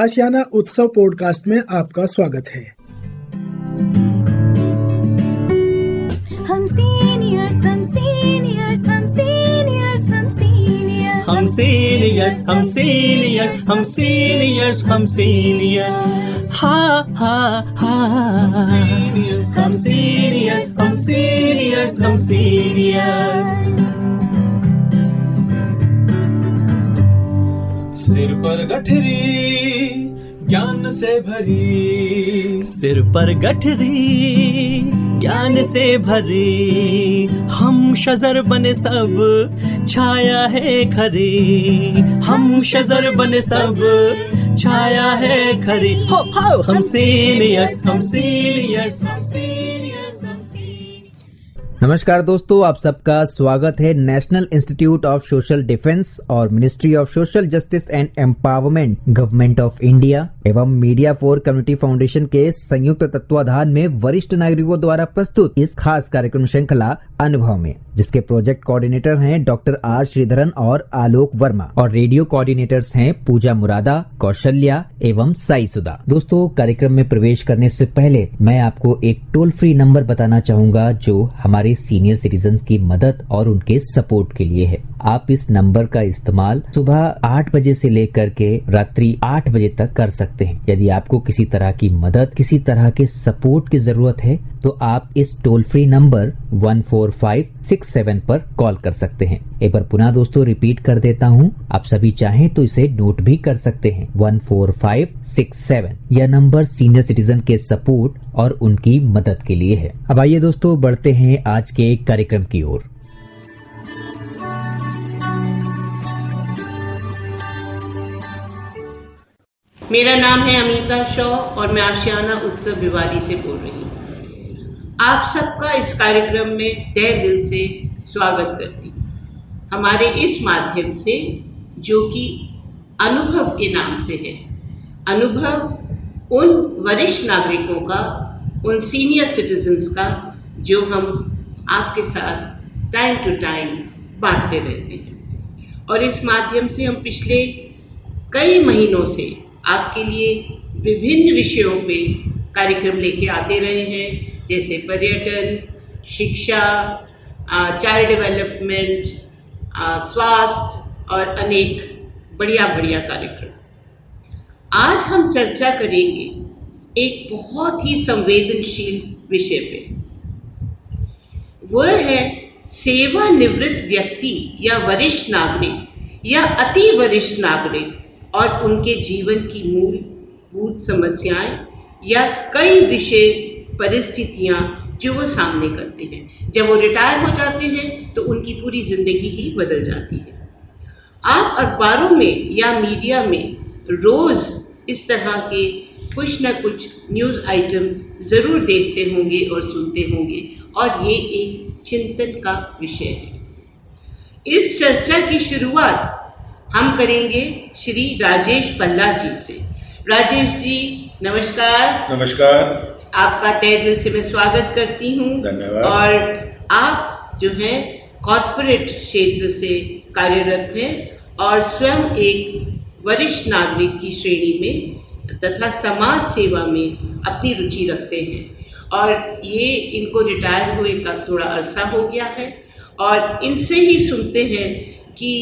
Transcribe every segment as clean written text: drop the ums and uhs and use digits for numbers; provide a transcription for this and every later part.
आशियाना उत्सव पॉडकास्ट में आपका स्वागत है। हम सीनियर्स हम सीनियर्स हम सीनियर्स हम सीनियर्स हम सीनियर्स हम सीनियर्स हम सीनियर्स हम सीनियर्स हा हा हा हम सीनियर्स हम सीनियर्स हम सीनियर्स। सिर पर गठरी ज्ञान से भरी, सिर पर गठरी ज्ञान से भरी, हम शजर बने सब छाया है खरी, हम शजर बने सब छाया है खरी। हो हम सीनियर्स हम सीनियर्स हम सीनियर्स हम सीनियर्स। नमस्कार दोस्तों, आप सबका स्वागत है National Institute of Social Defence और Ministry of Social Justice and Empowerment, Government of India एवं मीडिया फॉर कम्युनिटी फाउंडेशन के संयुक्त तत्वाधान में वरिष्ठ नागरिकों द्वारा प्रस्तुत इस खास कार्यक्रम श्रृंखला अनुभव में, जिसके प्रोजेक्ट कोऑर्डिनेटर हैं डॉक्टर आर श्रीधरन और आलोक वर्मा और रेडियो कोऑर्डिनेटर्स हैं पूजा मुरादा, कौशल्या एवं साई सुधा। दोस्तों, कार्यक्रम में प्रवेश करने से पहले मैं आपको एक टोल फ्री नंबर बताना चाहूंगा जो हमारे सीनियर सिटीजन्स की मदद और उनके सपोर्ट के लिए है। आप इस नंबर का इस्तेमाल सुबह 8 बजे से लेकर के रात्रि 8 बजे तक कर सकते हैं। यदि आपको किसी तरह की मदद, किसी तरह के सपोर्ट की जरूरत है तो आप इस टोल फ्री नंबर 14567 पर कॉल कर सकते हैं। एक बार पुनः दोस्तों रिपीट कर देता हूँ, आप सभी चाहें तो इसे नोट भी कर सकते हैं। 14567 यह नंबर सीनियर सिटीजन के सपोर्ट और उनकी मदद के लिए है। अब आइए दोस्तों बढ़ते हैं आज के कार्यक्रम की ओर। मेरा नाम है अमिता शॉ और मैं आशियाना उत्सव भिवाड़ी से बोल रही हूँ। आप सबका इस कार्यक्रम में तहे दिल से स्वागत करती हूँ। हमारे इस माध्यम से, जो कि अनुभव के नाम से है, अनुभव उन वरिष्ठ नागरिकों का, उन सीनियर सिटीजन्स का जो हम आपके साथ टाइम टू टाइम बांटते रहते हैं। और इस माध्यम से हम पिछले कई महीनों से आपके लिए विभिन्न विषयों पे कार्यक्रम लेके आते रहे हैं, जैसे पर्यटन, शिक्षा, चाइल्ड डेवलपमेंट, स्वास्थ्य और अनेक बढ़िया कार्यक्रम। आज हम चर्चा करेंगे एक बहुत ही संवेदनशील विषय पे। वह है सेवानिवृत्त व्यक्ति या वरिष्ठ नागरिक या अति वरिष्ठ नागरिक और उनके जीवन की मूलभूत समस्याएं या कई विषय परिस्थितियां जो वो सामने करते हैं। जब वो रिटायर हो जाते हैं तो उनकी पूरी जिंदगी ही बदल जाती है। आप अखबारों में या मीडिया में रोज इस तरह के कुछ न कुछ न्यूज़ आइटम ज़रूर देखते होंगे और सुनते होंगे, और ये एक चिंतन का विषय है। इस चर्चा की शुरुआत हम करेंगे श्री राजेश पल्ला जी से। राजेश जी नमस्कार। नमस्कार। आपका तहे दिल से मैं स्वागत करती हूँ। धन्यवाद। और आप जो हैं कॉर्पोरेट क्षेत्र से कार्यरत हैं और स्वयं एक वरिष्ठ नागरिक की श्रेणी में तथा समाज सेवा में अपनी रुचि रखते हैं। और ये इनको रिटायर हुए का थोड़ा अरसा हो गया है, और इनसे ही सुनते हैं कि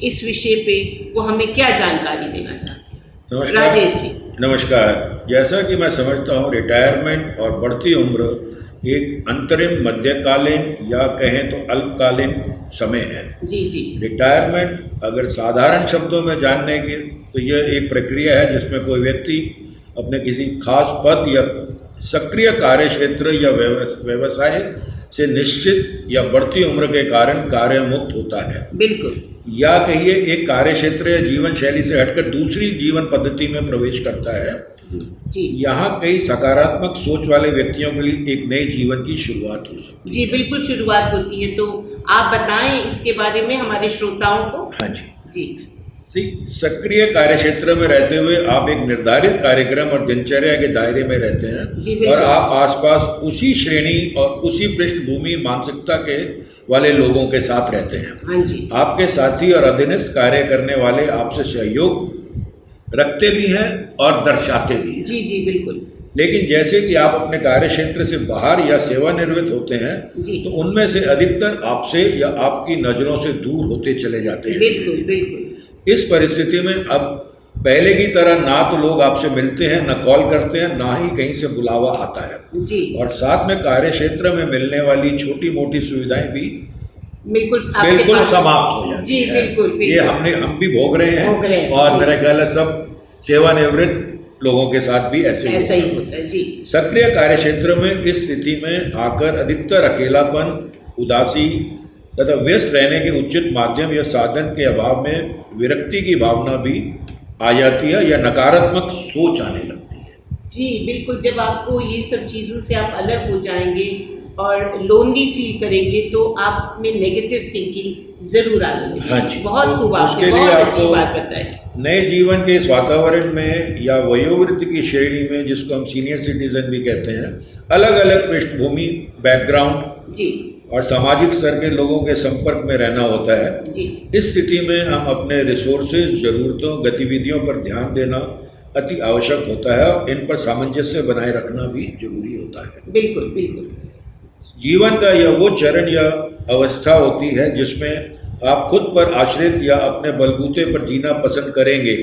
इस विषय पे वो हमें क्या जानकारी देना चाहते हैं। राजेश जी नमस्कार। जैसा कि मैं समझता हूँ, रिटायरमेंट और बढ़ती उम्र एक अंतरिम, मध्यकालीन या कहें तो अल्पकालीन समय है। जी जी। रिटायरमेंट अगर साधारण शब्दों में जानने की तो यह एक प्रक्रिया है जिसमें कोई व्यक्ति अपने किसी खास पद या सक्रिय कार्य क्षेत्र या व्यवसाय से निश्चित या बढ़ती उम्र के कारण कार्य मुक्त होता है। बिल्कुल। या कहिए एक कार्य क्षेत्र या जीवन शैली से हटकर दूसरी जीवन पद्धति में प्रवेश करता है। जी। यहाँ कई सकारात्मक सोच वाले व्यक्तियों के लिए एक नए जीवन की शुरुआत हो सकती है। जी बिल्कुल, शुरुआत होती है। तो आप बताएं इसके बारे में हमारे श्रोताओं को। हाँ जी। जी। सक्रिय कार्य क्षेत्र में रहते हुए आप एक निर्धारित कार्यक्रम और दिनचर्या के दायरे में रहते हैं और आप आसपास उसी श्रेणी और उसी पृष्ठभूमि मानसिकता के वाले लोगों के साथ रहते हैं। हाँ जी। आपके साथी और अधीनस्थ कार्य करने वाले आपसे सहयोग रखते भी हैं और दर्शाते भी हैं। जी जी बिल्कुल। लेकिन जैसे कि आप अपने कार्य क्षेत्र से बाहर या सेवानिवृत्त होते हैं जी। तो उनमें से अधिकतर आपसे या आपकी नज़रों से दूर होते चले जाते हैं। बिल्कुल बिल्कुल। इस परिस्थिति में अब पहले की तरह ना तो लोग आपसे मिलते हैं, ना कॉल करते हैं, ना ही कहीं से बुलावा आता है। जी। और साथ में कार्य क्षेत्र में मिलने वाली छोटी मोटी सुविधाएं भी बिल्कुल समाप्त हो जाती जी है। बिल्कुल। ये हम भी भोग रहे हैं और जी। मेरा ख्याल है सब सेवानिवृत्त लोगों के साथ भी ऐसा ही होता है। जी। सक्रिय कार्य क्षेत्र में इस स्थिति में आकर अधिकतर अकेलापन, उदासी तथा व्यस्त रहने के उचित माध्यम या साधन के अभाव में विरक्ति की भावना भी आ जाती है या नकारात्मक सोच आने लगती है। जी बिल्कुल। जब आपको ये सब चीज़ों से आप अलग हो जाएंगे और लोनली फील करेंगे तो आप में नेगेटिव थिंकिंग जरूर आने लगेगी। हाँ जी। बहुत खूब, आपने बहुत अच्छी बात बताई। नए जीवन के इस वातावरण में या वयोवृत्ति की श्रेणी में, जिसको हम सीनियर सिटीजन भी कहते हैं, अलग अलग पृष्ठभूमि, बैकग्राउंड जी और सामाजिक स्तर के लोगों के संपर्क में रहना होता है। जी। इस स्थिति में हम अपने रिसोर्सेज, जरूरतों, गतिविधियों पर ध्यान देना अति आवश्यक होता है और इन पर सामंजस्य बनाए रखना भी जरूरी होता है। बिल्कुल बिल्कुल। जीवन का यह वो चरण या अवस्था होती है जिसमें आप खुद पर आश्रित या अपने बलबूते पर जीना पसंद करेंगे,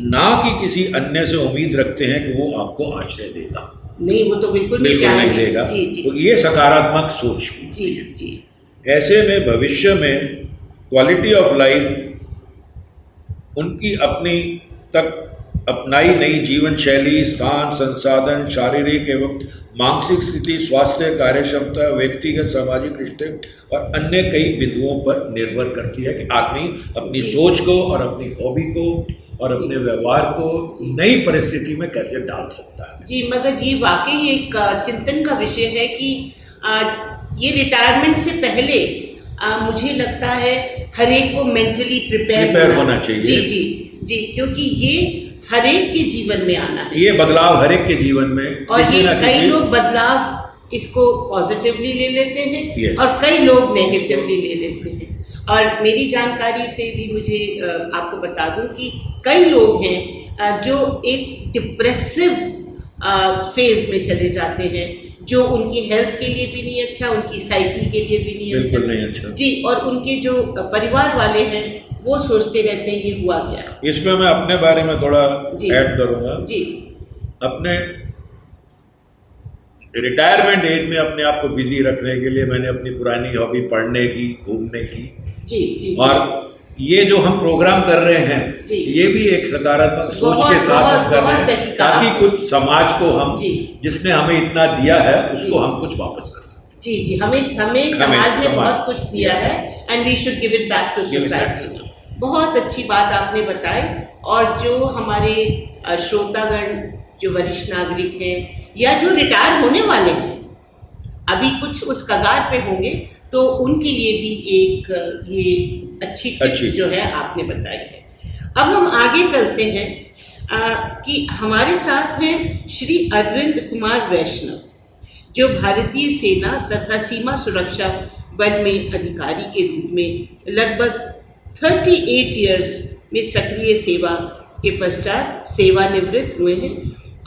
ना कि किसी अन्य से उम्मीद रखते हैं कि वो आपको आश्रय देगा। नहीं, वो तो बिल्कुल नहीं देगा। तो ये सकारात्मक सोच जी जी। ऐसे में भविष्य में क्वालिटी ऑफ लाइफ, उनकी अपनी तक अपनाई नई जीवन शैली, स्थान, संसाधन, शारीरिक एवं मानसिक स्थिति, स्वास्थ्य, कार्य क्षमता, व्यक्तिगत सामाजिक रिश्ते और अन्य कई बिंदुओं पर निर्भर करती है कि आदमी अपनी सोच को और अपनी हॉबी को और अपने व्यवहार को नई परिस्थिति में कैसे डाल सकता है। जी, मगर ये वाकई एक चिंतन का विषय है कि ये रिटायरमेंट से पहले मुझे लगता है हर एक को मेंटली प्रिपेयर होना चाहिए। जी जी जी, क्योंकि ये हर एक के जीवन में आना है। ये बदलाव हर एक के जीवन में, और ये कई लोग बदलाव इसको पॉजिटिवली ले लेते हैं और कई लोग नेगेटिवली ले लेते हैं। और मेरी जानकारी से भी मुझे आपको बता दूं कि कई लोग हैं जो एक डिप्रेसिव फेज में चले जाते हैं, जो उनकी हेल्थ के लिए भी नहीं अच्छा, उनकी साइकिल के लिए भी नहीं अच्छा जी। और उनके जो परिवार वाले हैं वो सोचते रहते हैं ये हुआ क्या। इसमें मैं अपने बारे में थोड़ा ऐड करूंगा जी। अपने रिटायरमेंट एज में अपने आप को बिजी रखने के लिए मैंने अपनी पुरानी हॉबी पढ़ने की, घूमने की जी जी। और ये जो हम प्रोग्राम कर रहे हैं ये भी एक सकारात्मक सोच के साथ हम कर रहे हैं, ताकि कुछ समाज को हम, जिसने हमें इतना दिया है, उसको हम कुछ वापस कर सकें। जी जी। हमें समाज ने बहुत कुछ दिया है and we should give it back to society. बहुत अच्छी बात आपने बताई। और जो हमारे श्रोतागण, जो वरिष्ठ नागरिक हैं या जो रिटायर होने वाले हैं, अभी कुछ उस कगार पे होंगे, तो उनके लिए भी एक ये अच्छी टिप्स जो है आपने बताई है। अब हम आगे चलते हैं कि हमारे साथ हैं श्री अरविंद कुमार वैष्णव, जो भारतीय सेना तथा सीमा सुरक्षा बल में अधिकारी के रूप में लगभग 38 इयर्स में सक्रिय सेवा के पश्चात सेवानिवृत्त हुए हैं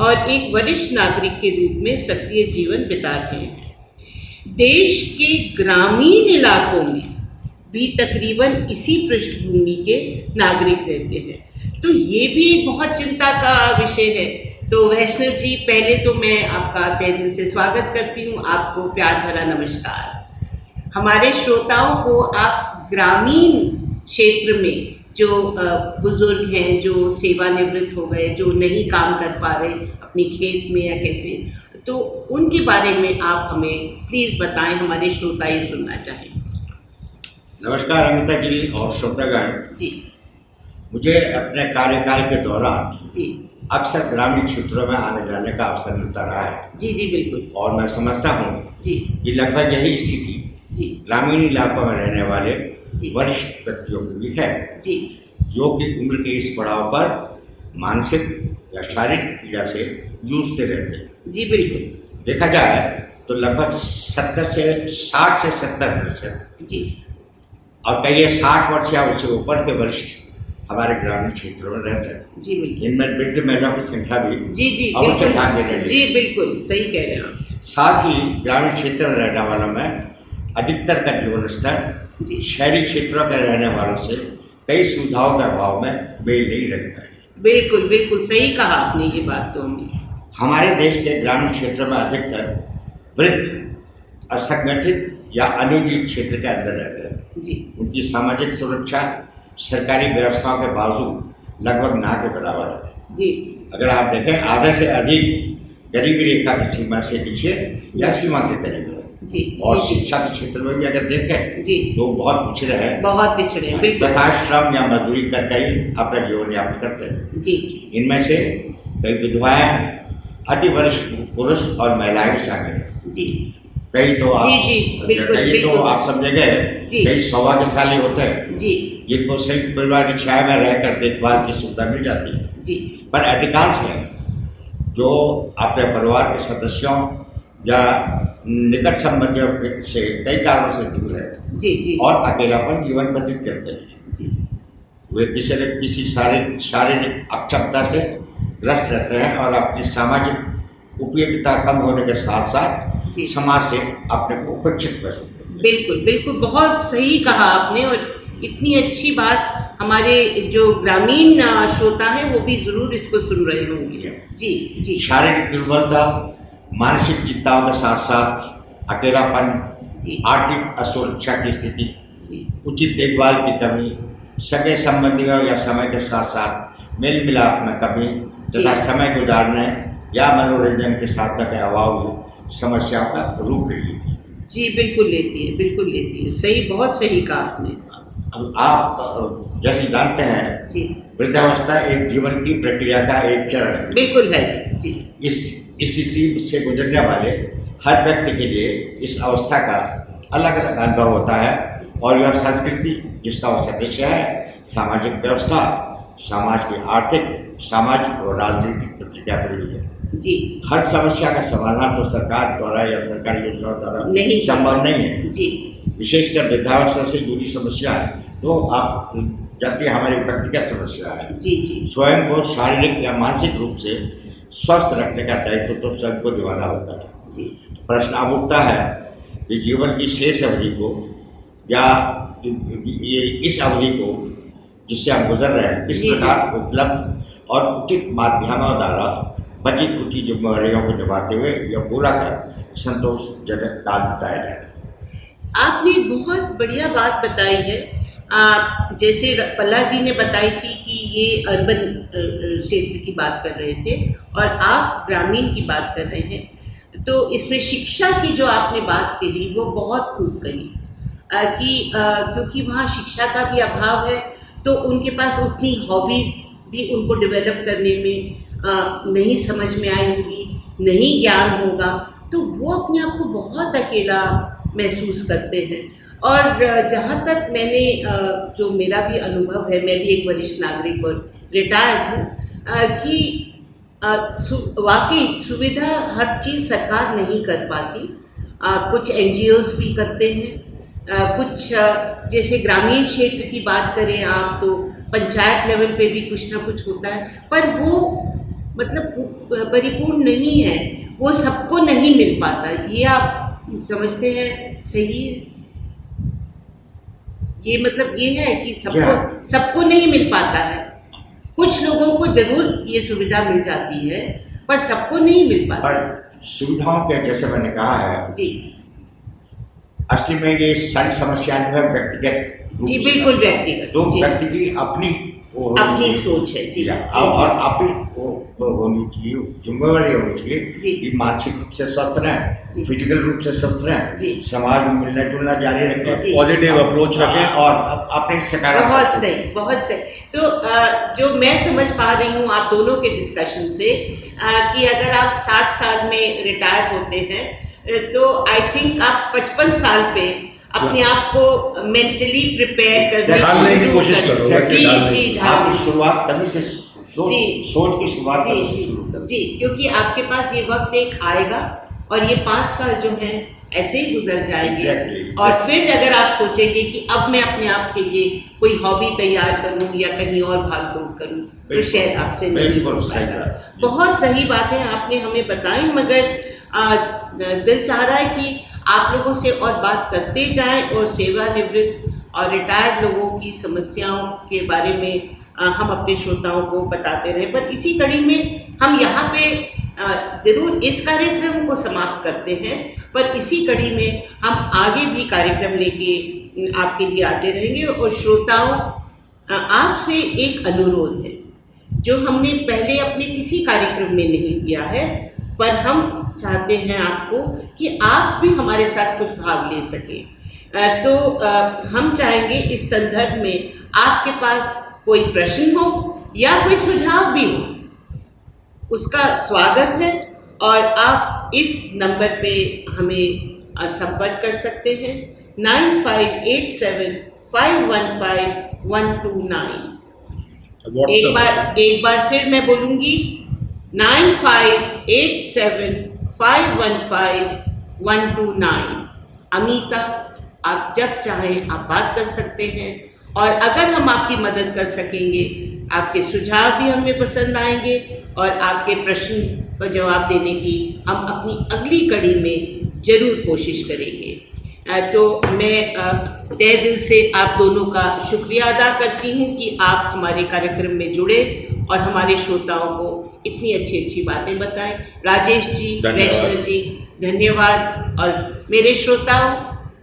और एक वरिष्ठ नागरिक के रूप में सक्रिय जीवन बिता रहे हैं। देश के ग्रामीण इलाकों में भी तकरीबन इसी पृष्ठभूमि के नागरिक रहते हैं, तो ये भी एक बहुत चिंता का विषय है। तो वैष्णव जी, पहले तो मैं आपका तहे दिल से स्वागत करती हूँ, आपको प्यार भरा नमस्कार। हमारे श्रोताओं को आप ग्रामीण क्षेत्र में जो बुजुर्ग हैं, जो सेवानिवृत्त हो गए, जो नहीं काम कर पा रहे अपनी खेत में या कैसे, तो उनके बारे में आप हमें प्लीज़ बताएं, हमारे श्रोता ये सुनना चाहें। नमस्कार अमिता जी और श्रोतागण जी। मुझे अपने कार्यकाल के दौरान जी अक्सर ग्रामीण क्षेत्रों में आने जाने का अवसर मिलता रहा है। जी जी बिल्कुल। और मैं समझता हूँ जी कि लगभग यही स्थिति जी ग्रामीण इलाकों में रहने वाले वरिष्ठ व्यक्तियों की भी है जी, जो कि उम्र के इस पड़ाव पर मानसिक या शारीरिक पीड़ा से जूझते रहते हैं। जी बिल्कुल। देखा जाए तो लगभग 60 से 70% जी, और कई 60 वर्ष या उससे ऊपर के वरिष्ठ हमारे ग्रामीण क्षेत्रों में रहते हैं। जी बिल्कुल। इनमें वृद्ध महिलाओं की संख्या भी जी जी अवश्य ध्यान देने बिल्कुल। जी बिल्कुल सही कह रहे हैं आप। साथ ही ग्रामीण क्षेत्र में रहने वालों में अधिकतर का जीवन स्तर जी शहरी क्षेत्रों के रहने वालों से कई सुविधाओं के अभाव में मेल नहीं रखता है। बिल्कुल बिल्कुल सही कहा आपने ये बात तो हमें। हमारे देश के ग्रामीण क्षेत्रों में अधिकतर वृद्ध असंगठित या अनियोजित क्षेत्र के अंदर रहते हैं। जी उनकी सामाजिक सुरक्षा सरकारी व्यवस्थाओं के बावजूद लगभग ना के बराबर है। जी अगर आप देखें आधे से अधिक गरीबी रेखा की सीमा से नीचे या सीमा के करीब है। जी और जी, शिक्षा के क्षेत्र में भी अगर देखें जी तो बहुत पिछड़े हैं। बहुत पिछड़े हैं बिल्कुल। तथा श्रम या मजदूरी करके ही अपना जीवन यापन करते हैं। जी इनमें से कई विधवाएं, अति वरिष्ठ पुरुष और महिलाएं भी शामिल हैं। जी कई तो आप जी, जी, बिल्कुल, कई तो बिल्कुल। आप समझेंगे जी। कई सौभाग्यशाली होते हैं जी जिनको संयुक्त परिवार की छाया में रहकर देखभाल की सुविधा मिल जाती है। जी पर अधिकांश हैं जो अपने परिवार के सदस्यों या निकट संबंधियों से कई कारणों से दूर है जी जी और अकेलापन जीवन व्यतीत करते हैं। जी वे किसी शारीरिक अक्षमता से ग्रस्त रहते हैं और अपनी सामाजिक उपयोगिता कम होने के साथ साथ जी। समाज से अपने को उपेक्षित महसूस करते हैं। बिल्कुल बिल्कुल बहुत सही कहा आपने। और इतनी अच्छी बात हमारे जो ग्रामीण श्रोता हैं वो भी जरूर इसको सुन रहे होंगे। जी जी शारीरिक दुर्बलता, मानसिक चिंताओं के साथ साथ अकेलापन, जी आर्थिक असुरक्षा की स्थिति, जी उचित देखभाल की कमी, सगे संबंधियों या समय के साथ साथ मेल मिलाप में कमी तथा समय गुजारने या मनोरंजन के साधन के अभाव भी समस्याओं का रूप ले लेती है। जी बिल्कुल लेती है, बिल्कुल लेती है। सही, बहुत सही कहा आपने। अब आप जैसे जानते हैं जी वृद्धावस्था एक जीवन की प्रक्रिया का एक चरण है। बिल्कुल है जी जी इस स्थिति से गुजरने वाले हर व्यक्ति के लिए इस अवस्था का अलग अलग अनुभव होता है और यह संस्कृति जिसका वो सदस्य है, सामाजिक व्यवस्था, समाज की आर्थिक, सामाजिक और राजनीतिक प्रतिक्रिया पर हुई है। जी हर समस्या का समाधान तो सरकार द्वारा या सरकारी योजनाओं द्वारा नहीं संभव नहीं है। जी विशेषकर वृद्धावस्था से जुड़ी समस्या है तो आप जानते हैं हमारी व्यक्तिगत समस्या है। जी जी स्वयं को शारीरिक या मानसिक रूप से स्वस्थ रखने का दायित्व तो स्वयं को निभाना होता है। जी प्रश्न अब उठता है कि जीवन की शेष अवधि को या ये इस अवधि को जिससे हम गुजर रहे हैं किस जी, प्रकार उपलब्ध और उचित माध्यमों द्वारा बची खुची जिम्मेदारियों को निभाते हुए यह पूरा कर संतोषजनक काल बिताया जाए। आपने एक बहुत बढ़िया बात बताई है। जैसे पल्ला जी ने बताई थी कि ये अर्बन क्षेत्र की बात कर रहे थे और आप ग्रामीण की बात कर रहे हैं। तो इसमें शिक्षा की जो आपने बात कही वो बहुत खूब कही कि क्योंकि वहाँ शिक्षा का भी अभाव है तो उनके पास उतनी हॉबीज़ भी उनको डेवलप करने में नहीं समझ में आई होगी, नहीं ज्ञान होगा, तो वो अपने आप को बहुत अकेला महसूस करते हैं। और जहाँ तक मैंने जो मेरा भी अनुभव है, मैं भी एक वरिष्ठ नागरिक और रिटायर्ड हूँ, कि वाकई सुविधा हर चीज़ सरकार नहीं कर पाती। कुछ NGOs भी करते हैं, कुछ जैसे ग्रामीण क्षेत्र की बात करें आप तो पंचायत लेवल पे भी कुछ ना कुछ होता है, पर वो मतलब परिपूर्ण नहीं है, वो सबको नहीं मिल पाता। ये आप समझते हैं सही है? ये मतलब ये है कि सबको नहीं मिल पाता है। कुछ लोगों को जरूर ये सुविधा मिल जाती है पर सबको नहीं मिल पाता। पर सुविधाओं के जैसे मैंने कहा है जी असली में ये सारी समस्याएं जो है व्यक्तिगत रूप जी से बिल्कुल व्यक्तिगत, तो जी, व्यक्ति की अपनी सोच है। जी और अपनी वो होनी चाहिए, जिम्मेवारी होनी चाहिए जी। कि मानसिक रूप से स्वस्थ रहें, जी। फिजिकल रूप से स्वस्थ जी। रहें, समाज में मिलना जुलना जारी रखें, जी। पॉजिटिव अप्रोच रखें और अपने सकारात्मक बहुत सही, बहुत सही। तो जो मैं समझ पा रही हूँ आप दोनों के डिस्कशन से कि अगर आप 60 साल में रिटायर होते हैं तो आई थिंक आप 55 साल पे अपने आप को मेंटली प्रिपेयर ढालने की कोशिश करो। जी जी आपकी शुरुआत तभी से जी। सोच की शुरुआत तभी से जी शुरू करें। जी, क्योंकि आपके पास ये वक्त एक आएगा और ये 5 साल जो हैं ऐसे ही गुजर जाएंगे। Exactly. और फिर अगर आप सोचेंगे कि अब मैं अपने आप के लिए कोई हॉबी तैयार करूं या कहीं और भाग दौड़ करूं, तो शायद आपसे नहीं हो पाएगा। बहुत सही बातें आपने हमें बताई, मगर दिल चाह रहा है कि आप लोगों से और बात करते जाएं और सेवानिवृत्त और रिटायर्ड लोगों की समस्याओं के बारे में हम अपने श्रोताओं को बताते रहें। पर इसी कड़ी में हम यहाँ पे ज़रूर इस कार्यक्रम को समाप्त करते हैं, पर इसी कड़ी में हम आगे भी कार्यक्रम लेके आपके लिए आते रहेंगे। और श्रोताओं, आपसे एक अनुरोध है जो हमने पहले अपने किसी कार्यक्रम में नहीं किया है, पर हम चाहते हैं आपको कि आप भी हमारे साथ कुछ भाग ले सकें। तो हम चाहेंगे इस संदर्भ में आपके पास कोई प्रश्न हो या कोई सुझाव भी हो, उसका स्वागत है और आप इस नंबर पे हमें संपर्क कर सकते हैं 9587515129। एक बार फिर मैं बोलूँगी 9587515129। अमीता, आप जब चाहें आप बात कर सकते हैं, और अगर हम आपकी मदद कर सकेंगे, आपके सुझाव भी हमें पसंद आएंगे और आपके प्रश्न का जवाब देने की हम अपनी अगली कड़ी में ज़रूर कोशिश करेंगे। तो मैं तहे दिल से आप दोनों का शुक्रिया अदा करती हूँ कि आप हमारे कार्यक्रम में जुड़े और हमारे श्रोताओं को इतनी अच्छी अच्छी बातें बताएं। राजेश जी, वैष्णव जी, धन्यवाद। और मेरे श्रोताओं,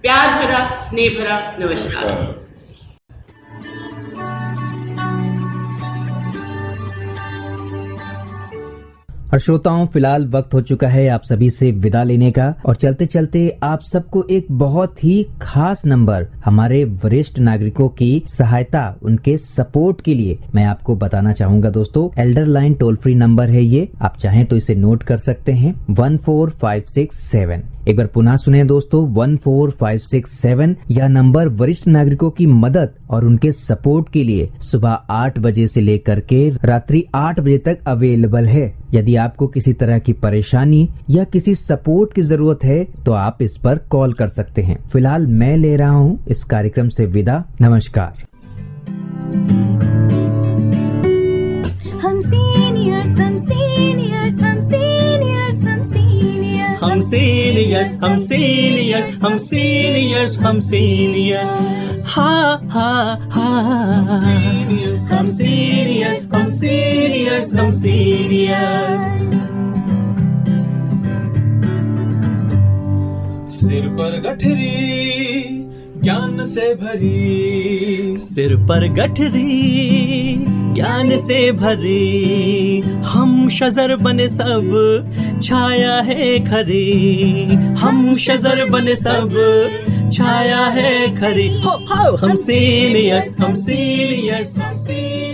प्यार भरा स्नेह भरा नमस्कार। और श्रोताओं, फिलहाल वक्त हो चुका है आप सभी से विदा लेने का, और चलते चलते आप सबको एक बहुत ही खास नंबर हमारे वरिष्ठ नागरिकों की सहायता, उनके सपोर्ट के लिए मैं आपको बताना चाहूंगा। दोस्तों, Elder line toll free number है ये, आप चाहें तो इसे नोट कर सकते हैं 14567। एक बार पुनः सुने दोस्तों, 14567। यह नंबर वरिष्ठ नागरिकों की मदद और उनके सपोर्ट के लिए सुबह 8 बजे से लेकर के रात्रि 8 बजे तक अवेलेबल है। यदि आपको किसी तरह की परेशानी या किसी सपोर्ट की जरूरत है तो आप इस पर कॉल कर सकते हैं। फिलहाल मैं ले रहा हूं इस कार्यक्रम से विदा। नमस्कार। हम सीनियर्स, हम सीनियर्स, हम सीनियर्स, हम सीनियर्स, हम सीनियर्स, हम सीनियर्स, हम सीनियर्स, हम सीनियर्स, हा हा हा, हम सीनियर्स, हम सीनियर्स, हम सीनियर्स। सिर पर गठरी ज्ञान से भरी, सिर पर गठरी ज्ञान से भरी, हम शजर बने सब छाया है खरी, हम शजर बने सब छाया है खरी। हो हम सीनियर्स, हम सीनियर्स, हम सीनियर्स।